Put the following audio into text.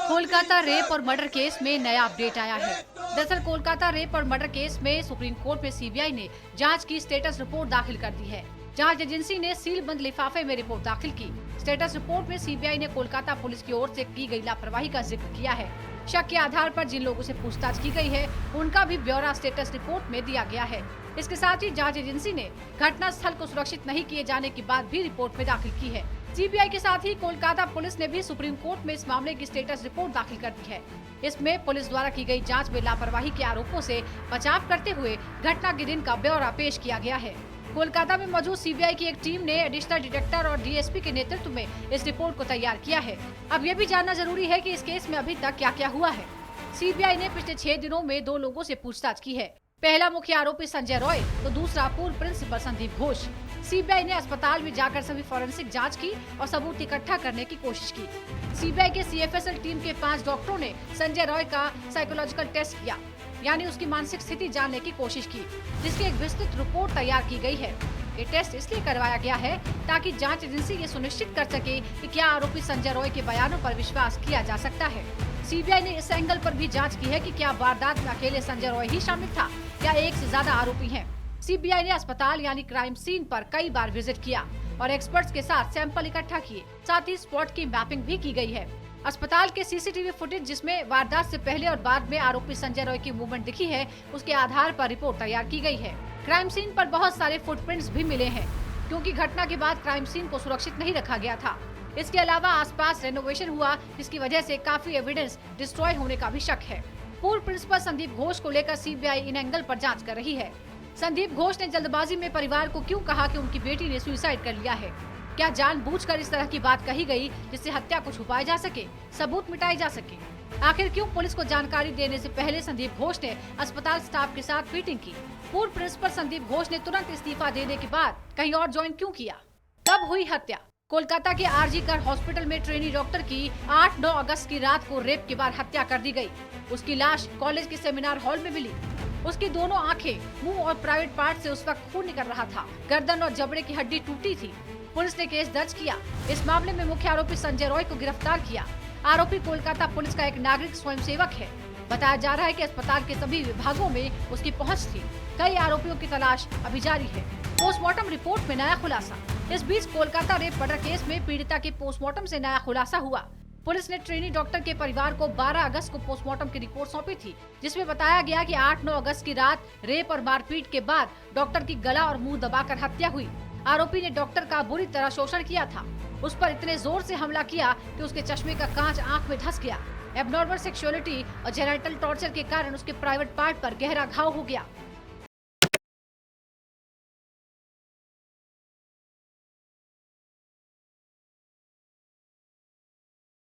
Kolkata rape और murder case में नया अपडेट आया है। दरअसल कोलकाता रेप और मर्डर केस में सुप्रीम कोर्ट में सीबीआई ने जांच की स्टेटस रिपोर्ट दाखिल कर दी है। जांच एजेंसी ने सील बंद लिफाफे में रिपोर्ट दाखिल की। स्टेटस रिपोर्ट में सीबीआई ने कोलकाता पुलिस की ओर से की गई लापरवाही का जिक्र किया है। शक के आधार पर जिन लोगों से पूछताछ की गई है उनका भी ब्यौरा स्टेटस रिपोर्ट में दिया गया है। इसके साथ ही जांच एजेंसी ने घटना स्थल को सुरक्षित नहीं किए जाने की बात भी रिपोर्ट में दाखिल की है। सीबीआई के साथ ही कोलकाता पुलिस ने भी सुप्रीम कोर्ट में इस मामले की स्टेटस रिपोर्ट दाखिल कर दी है। इसमें पुलिस द्वारा की गई जांच में लापरवाही के आरोपों से बचाव करते हुए घटना के दिन का ब्यौरा पेश किया गया है। कोलकाता में मौजूद सीबीआई की एक टीम ने एडिशनल डायरेक्टर और डीएसपी के नेतृत्व में इस रिपोर्ट को तैयार किया है। अब यह भी जानना जरूरी है कि इस केस में अभी तक क्या क्या हुआ है। सीबीआई ने पिछले 6 दिनों में 2 लोगों से पूछताछ की है। पहला मुख्य आरोपी संजय रॉय तो दूसरा पूर्व प्रिंसिपल संदीप घोष। सीबीआई ने अस्पताल में जाकर सभी फॉरेंसिक जांच की और सबूत इकट्ठा करने की कोशिश की। सीबीआई के सीएफएसएल टीम के 5 डॉक्टरों ने संजय रॉय का साइकोलॉजिकल टेस्ट किया, यानी उसकी मानसिक स्थिति जानने की कोशिश की, जिसकी एक विस्तृत रिपोर्ट तैयार की गई है। ये टेस्ट इसलिए करवाया गया है ताकि जांच एजेंसी ये सुनिश्चित कर सके कि क्या आरोपी संजय रॉय के बयानों पर विश्वास किया जा सकता है। सीबीआई ने इस एंगल पर भी जांच की है कि क्या वारदात में अकेले संजय रॉय ही शामिल था या एक से ज्यादा आरोपी हैं। सीबीआई ने अस्पताल यानी क्राइम सीन पर कई बार विजिट किया और एक्सपर्ट्स के साथ सैंपल इकट्ठा किए। साथ ही स्पॉट की मैपिंग भी की गई है। अस्पताल के सीसीटीवी फुटेज जिसमें वारदात से पहले और बाद में आरोपी संजय रॉय की मूवमेंट दिखी है, उसके आधार पर रिपोर्ट तैयार की गई है। क्राइम सीन पर बहुत सारे फुटप्रिंट्स भी मिले हैं, क्योंकि घटना के बाद क्राइम सीन को सुरक्षित नहीं रखा गया था। इसके अलावा आसपास रेनोवेशन हुआ, जिसकी वजह से काफी एविडेंस डिस्ट्रॉय होने का भी शक है। पूर्व प्रिंसिपल संदीप घोष को लेकर सीबीआई इन एंगल पर जांच कर रही है। संदीप घोष ने जल्दबाजी में परिवार को क्यों कहा कि उनकी बेटी ने सुसाइड कर लिया है? क्या जानबूझकर इस तरह की बात कही गई जिससे हत्या को छुपाया जा सके, सबूत मिटाए जा सके? आखिर क्यों पुलिस को जानकारी देने से पहले संदीप घोष ने अस्पताल स्टाफ के साथ मीटिंग की? पूर्व प्रिंसिपल संदीप घोष ने तुरंत इस्तीफा देने के बाद कहीं और ज्वाइन क्यों किया? कब हुई हत्या? कोलकाता के आरजी कर हॉस्पिटल में ट्रेनी डॉक्टर की 8-9 अगस्त की रात को रेप के बाद हत्या कर दी गई। उसकी लाश कॉलेज के सेमिनार हॉल में मिली। उसकी दोनों आंखें, मुंह और प्राइवेट पार्ट से उस वक्त खून निकल रहा था। गर्दन और जबड़े की हड्डी टूटी थी। पुलिस ने केस दर्ज किया। इस मामले में मुख्य आरोपी संजय रॉय को गिरफ्तार किया। आरोपी कोलकाता पुलिस का एक नागरिक स्वयंसेवक है। बताया जा रहा है कि अस्पताल के सभी विभागों में उसकी पहुंच थी। कई आरोपियों की तलाश अभी जारी है। पोस्टमार्टम रिपोर्ट में नया खुलासा। इस बीच कोलकाता रेप मर्डर केस में पीड़िता के पोस्टमार्टम से नया खुलासा हुआ। पुलिस ने ट्रेनी डॉक्टर के परिवार को 12 अगस्त को पोस्टमार्टम की रिपोर्ट सौंपी थी, जिसमें बताया गया कि 8-9 अगस्त की रात रेप और मारपीट के बाद डॉक्टर की गला और मुंह दबाकर हत्या हुई। आरोपी ने डॉक्टर का बुरी तरह शोषण किया था। उस पर इतने जोर से हमला किया कि उसके चश्मे का कांच आंख में धंस गया। एबनॉर्मल सेक्सुअलिटी और जेनिटल टॉर्चर के कारण उसके प्राइवेट पार्ट पर गहरा घाव हो गया।